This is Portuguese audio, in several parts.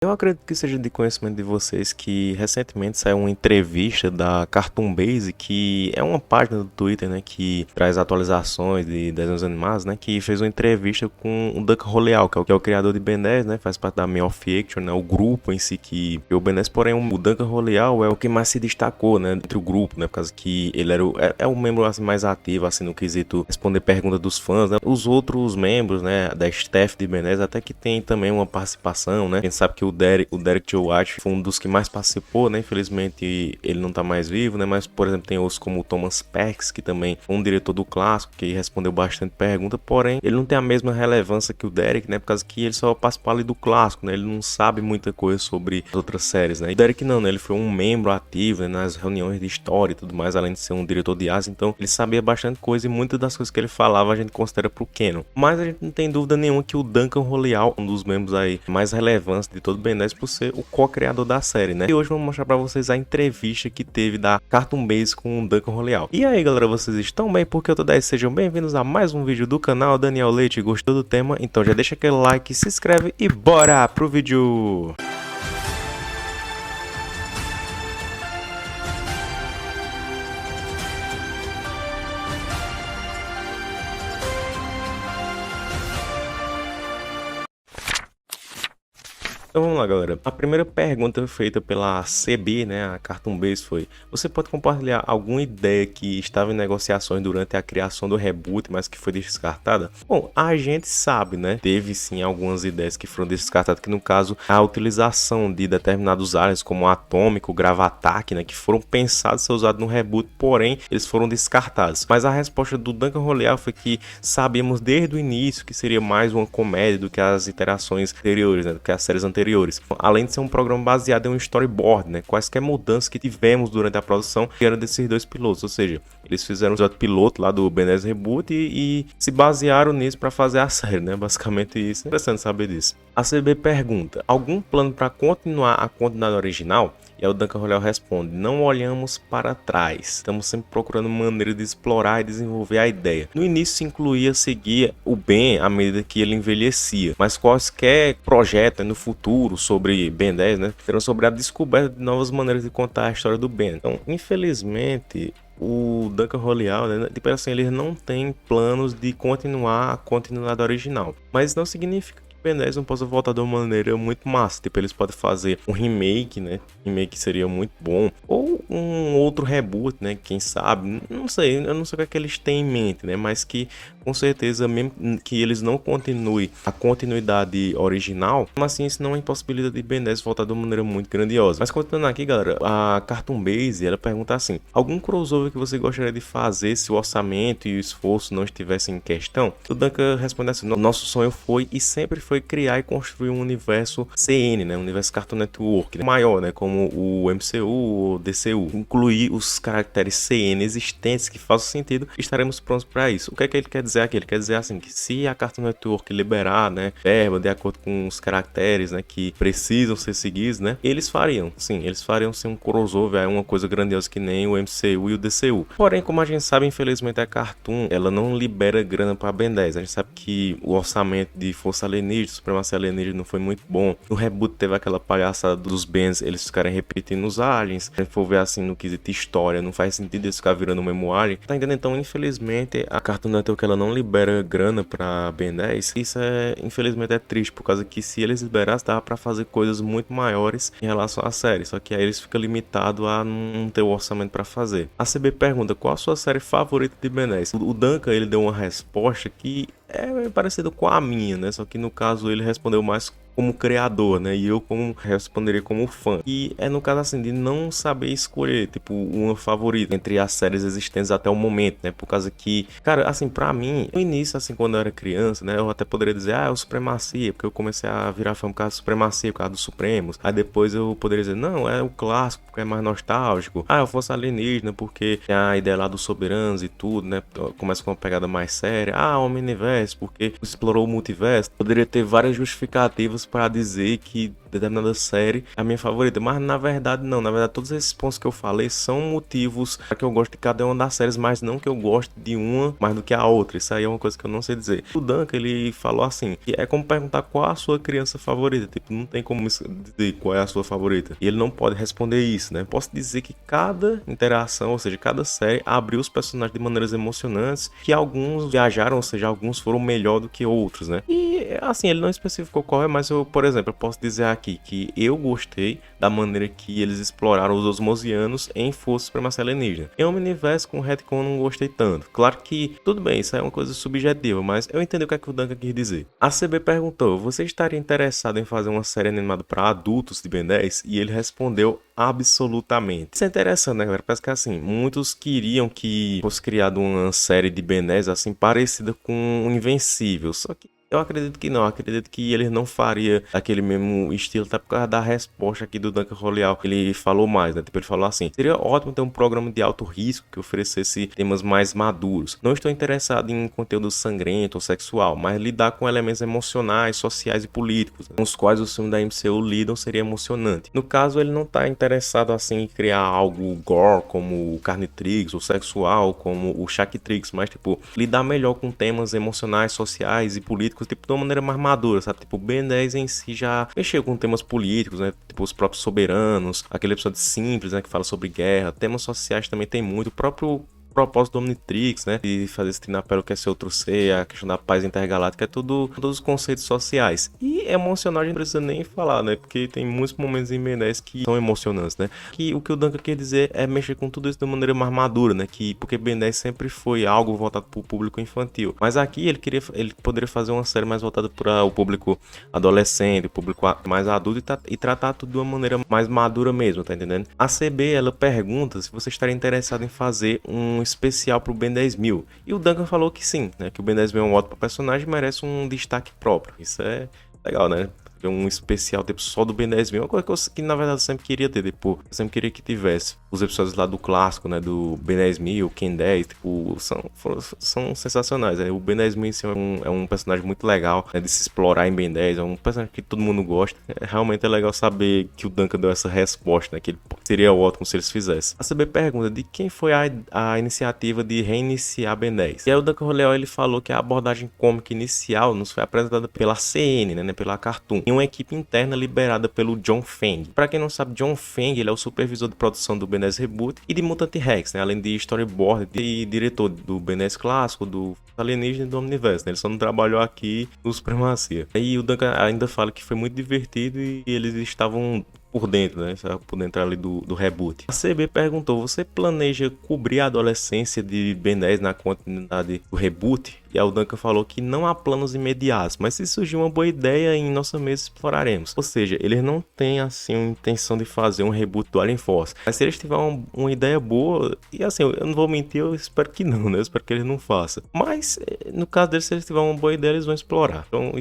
Eu acredito que seja de conhecimento de vocês que recentemente saiu uma entrevista da Cartoon Base, que é uma página do Twitter, né, que traz atualizações de desenhos animados, né, que fez uma entrevista com o Duncan Roleal, que é o criador de Ben 10, né, faz parte da Man of Action, né, o grupo em si que o Ben 10, porém o Duncan Roleal é o que mais se destacou, né, entre o grupo, né, por causa que ele era o membro assim, mais ativo, assim, no quesito responder perguntas dos fãs, né, os outros membros, né, da staff de Ben 10 até que tem também uma participação, né, a gente sabe que o Derek Joe White foi um dos que mais participou, né? Infelizmente ele não tá mais vivo, né? Mas, por exemplo, tem outros como o Thomas Peck, que também foi um diretor do clássico, que respondeu bastante pergunta, porém, ele não tem a mesma relevância que o Derek, né? Por causa que ele só participou ali do clássico, né? Ele não sabe muita coisa sobre as outras séries, né? E o Derek não, né? Ele foi um membro ativo, né? Nas reuniões de história e tudo mais, além de ser um diretor de asa, então ele sabia bastante coisa e muitas das coisas que ele falava a gente considera pro canon. Mas a gente não tem dúvida nenhuma que o Duncan Roleal, um dos membros aí mais relevantes de todo Ben 10 por ser o co-criador da série, né? E hoje eu vou mostrar pra vocês a entrevista que teve da Cartoon Base com o Duncan Roleal. E aí, galera, vocês estão bem? Porque eu tô 10, sejam bem-vindos a mais um vídeo do canal. Daniel Leite, gostou do tema? Então já deixa aquele like, se inscreve e bora pro vídeo! Então vamos lá, galera. A primeira pergunta feita pela CB, né, a Cartoon Base, foi: você pode compartilhar alguma ideia que estava em negociações durante a criação do reboot, mas que foi descartada? Bom, a gente sabe, né, teve sim algumas ideias que foram descartadas, que no caso a utilização de determinados aliens como o Atômico, o Gravatac, né, que foram pensados ser usados no reboot, porém eles foram descartados. Mas a resposta do Duncan Roleal foi que sabíamos desde o início que seria mais uma comédia do que as iterações anteriores, né, do que as séries anteriores. Além de ser um programa baseado em um storyboard, né, quaisquer mudanças que tivemos durante a produção vieram desses dois pilotos, ou seja, eles fizeram o piloto lá do Ben 10 Reboot e se basearam nisso para fazer a série, né, basicamente isso. É interessante saber disso. A CB pergunta: algum plano para continuar a continuidade original? E aí o Duncan Roleal responde: não olhamos para trás, estamos sempre procurando maneira de explorar e desenvolver a ideia. No início se incluía seguir o Ben à medida que ele envelhecia, mas quaisquer projeto no futuro sobre Ben 10, né, serão sobre a descoberta de novas maneiras de contar a história do Ben. Então, infelizmente, o Duncan Roleal, né, tipo assim, ele não tem planos de continuar a continuidade original, mas não significa Ben 10 não possa voltar de uma maneira muito massa. Tipo, eles podem fazer um remake, né? Remake seria muito bom. Ou um outro reboot, né? Quem sabe? Não sei, eu não sei o que é que eles têm em mente, né? Mas que, com certeza, mesmo que eles não continuem a continuidade original, mas assim, isso não é impossibilidade de Ben 10 voltar de uma maneira muito grandiosa. Mas continuando aqui, galera, a Cartoon Base, ela pergunta assim: algum crossover que você gostaria de fazer se o orçamento e o esforço não estivessem em questão? O Duncan responde assim: nosso sonho foi e sempre foi criar e construir um universo CN, né, um universo Cartoon Network, né, maior, né, como o MCU ou DCU, incluir os caracteres CN existentes que façam sentido, estaremos prontos para isso. O que é que ele quer dizer aqui? Ele quer dizer assim que se a Cartoon Network liberar, né, verba de acordo com os caracteres, né, que precisam ser seguidos, né, eles fariam sim um crossover, uma coisa grandiosa que nem o MCU e o DCU. Porém, como a gente sabe, infelizmente a Cartoon, ela não libera grana para Ben 10. A gente sabe que o orçamento de Força Alienígena, Supremacia Alienígena não foi muito bom. No reboot teve aquela palhaçada dos Bens, eles ficarem repetindo os aliens. Se a gente for ver assim no quesito história, não faz sentido eles ficar virando o mesmo alien. Tá entendendo? Então, infelizmente, a Cartoon Network ela não libera grana pra Ben 10. Isso infelizmente, é triste, por causa que se eles liberassem, dava pra fazer coisas muito maiores em relação à série. Só que aí eles ficam limitados a não ter o orçamento pra fazer. A CB pergunta: qual a sua série favorita de Ben 10? O Duncan, ele deu uma resposta que é parecido com a minha, né? Só que no caso ele respondeu mais como criador, né? E eu responderia como fã. E é no caso assim de não saber escolher, tipo, uma favorita entre as séries existentes até o momento, né? Por causa que, cara, assim, pra mim, no início, assim, quando eu era criança, né? Eu até poderia dizer, é o Supremacia, porque eu comecei a virar fã por causa do Supremacia, por causa dos Supremos. Aí depois eu poderia dizer, não, é o clássico, porque é mais nostálgico. Ah, eu fosse alienígena, porque tem a ideia lá dos soberanos e tudo, né? Começa com uma pegada mais séria. Ah, Omniverse, porque explorou o multiverso. Poderia ter várias justificativas para dizer que determinada série é a minha favorita, mas na verdade não, na verdade todos esses pontos que eu falei são motivos para que eu gosto de cada uma das séries, mas não que eu goste de uma mais do que a outra. Isso aí é uma coisa que eu não sei dizer. O Duncan, ele falou assim, que é como perguntar qual a sua criança favorita, tipo, não tem como dizer qual é a sua favorita, e ele não pode responder isso, né? Posso dizer que cada interação, ou seja, cada série abriu os personagens de maneiras emocionantes, que alguns viajaram, ou seja, alguns foram melhor do que outros, né? E assim, ele não especificou qual é, mas eu, por exemplo, eu posso dizer aqui que eu gostei da maneira que eles exploraram os osmosianos em Força Supremacia Alienígena. Em Omniverse com Retcon eu não gostei tanto. Claro que, tudo bem, isso é uma coisa subjetiva, mas eu entendi o que é que o Duncan quis dizer. A CB perguntou, você estaria interessado em fazer uma série animada para adultos de Ben 10? E ele respondeu absolutamente. Isso é interessante, né, galera? Parece que assim, muitos queriam que fosse criada uma série de Ben 10 assim, parecida com o Invencível, só que eu acredito que não, acredito que ele não faria aquele mesmo estilo, até por causa da resposta aqui do Duncan Roleal. Ele falou mais, né? Tipo, ele falou assim, seria ótimo ter um programa de alto risco que oferecesse temas mais maduros. Não estou interessado em conteúdo sangrento ou sexual, mas lidar com elementos emocionais, sociais e políticos, né, com os quais os filmes da MCU lidam, seria emocionante. No caso, ele não está interessado assim em criar algo gore, como o Carnitrix, ou sexual, como o Shacktrix, mas tipo, lidar melhor com temas emocionais, sociais e políticos, tipo, de uma maneira mais madura, sabe? Tipo, o Ben 10 em si já mexeu com temas políticos, né? Tipo, os próprios soberanos, aquele episódio simples, né? Que fala sobre guerra, temas sociais também tem muito, o próprio propósito do Omnitrix, né, de fazer esse Tinapelo quer ser outro ser, a questão da paz intergaláctica, é tudo, todos os conceitos sociais. E emocional a gente não precisa nem falar, né, porque tem muitos momentos em Ben 10 que são emocionantes, né, que o que o Duncan quer dizer é mexer com tudo isso de maneira mais madura, né, que porque Ben 10 sempre foi algo voltado para o público infantil, mas aqui ele poderia fazer uma série mais voltada para o público adolescente, o público mais adulto e tratar tudo de uma maneira mais madura mesmo, tá entendendo? A CB, ela pergunta se você estaria interessado em fazer um especial pro Ben 10.000. E o Duncan falou que sim, né? Que o Ben 10.000 é um ótimo personagem e merece um destaque próprio. Isso é legal, né? Um especial tipo só do Ben 10.000, uma coisa que na verdade eu sempre queria ter, tipo, eu sempre queria que tivesse os episódios lá do clássico, né, do Ben 10.000, Ken 10, tipo, são sensacionais, né? O Ben 10.000 em si é um personagem muito legal, né, de se explorar em Ben 10, é um personagem que todo mundo gosta, realmente é legal saber que o Duncan deu essa resposta, né, que seria ótimo se eles fizessem. A CB pergunta de quem foi a iniciativa de reiniciar Ben 10, e aí o Duncan Roleal, ele falou que a abordagem cômica inicial nos foi apresentada pela CN, né, pela Cartoon, uma equipe interna liberada pelo John Feng. Para quem não sabe, John Feng, ele é o supervisor de produção do Ben 10 Reboot e de Mutant Rex, né? Além de storyboard e diretor do Ben 10 clássico, do Alienígena e do Omniverse, né? Ele só não trabalhou aqui no Supremacia. E o Duncan ainda fala que foi muito divertido e eles estavam por dentro, né? Por dentro ali do reboot. A CB perguntou, você planeja cobrir a adolescência de Ben 10 na continuidade do reboot? E aí o Duncan falou que não há planos imediatos, mas se surgir uma boa ideia, em nossa mesa exploraremos. Ou seja, eles não têm assim a intenção de fazer um reboot do Alien Force. Mas se eles tiverem uma ideia boa, e assim, eu não vou mentir, eu espero que não, né? Eu espero que eles não façam. Mas no caso deles, se eles tiverem uma boa ideia, eles vão explorar. Então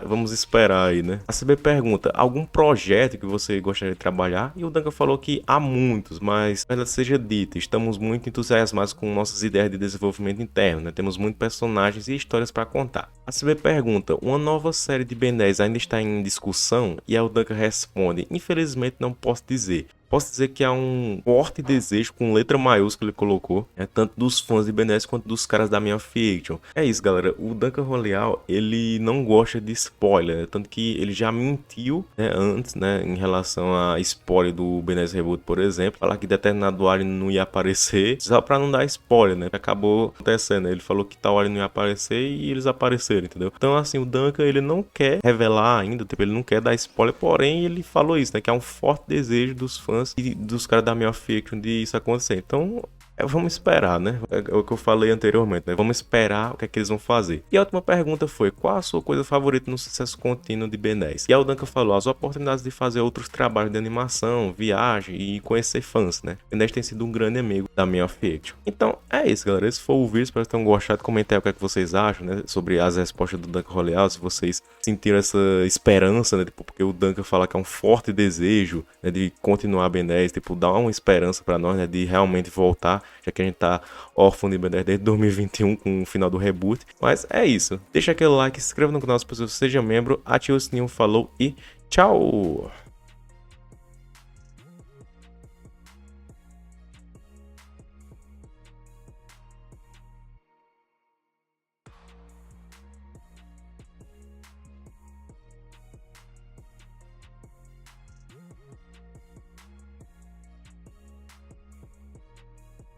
vamos esperar aí, né? A CB pergunta, algum projeto que você gostaria de trabalhar? E o Duncan falou que há muitos, mas verdade seja dita, estamos muito entusiasmados com nossas ideias de desenvolvimento interno, né? Temos muitos personagens e histórias para contar. A CB pergunta, uma nova série de Ben 10 ainda está em discussão? E aí o Duncan responde, infelizmente não posso dizer. Posso dizer que há um forte desejo, com letra maiúscula ele colocou, tanto dos fãs de Ben 10 quanto dos caras da minha fiction. É isso, galera. O Duncan Roleal, ele não gosta de spoiler, né? Tanto que ele já mentiu, né, antes, né, em relação a spoiler do Ben 10 Reboot, por exemplo. Falar que determinado alien não ia aparecer, só pra não dar spoiler, né? Acabou acontecendo, né? Ele falou que tal alien não ia aparecer e eles apareceram, entendeu? Então, assim, o Duncan, ele não quer revelar ainda, tipo, ele não quer dar spoiler, porém, ele falou isso, né? Que há um forte desejo dos fãs e dos caras da minha fiction de isso acontecer. Então, vamos esperar, né? É o que eu falei anteriormente, né? Vamos esperar o que é que eles vão fazer. E a última pergunta foi, qual a sua coisa favorita no sucesso contínuo de Ben 10? E a Duncan falou, as oportunidades de fazer outros trabalhos de animação, viagem e conhecer fãs, né? Ben 10 tem sido um grande amigo da minha fiction. Então, é isso, galera. Esse foi o vídeo, espero que tenham gostado. Comentem aí o que é que vocês acham, né? Sobre as respostas do Duncan Roleal, se vocês sentiram essa esperança, né? Tipo, porque o Duncan fala que é um forte desejo, né, de continuar Ben 10, tipo, dar uma esperança pra nós, né? De realmente voltar, já que a gente tá órfão de Ben 10 desde 2021 com o final do reboot. Mas é isso. Deixa aquele like, se inscreva no canal se possível, seja membro, ative o sininho, falou e Tchau!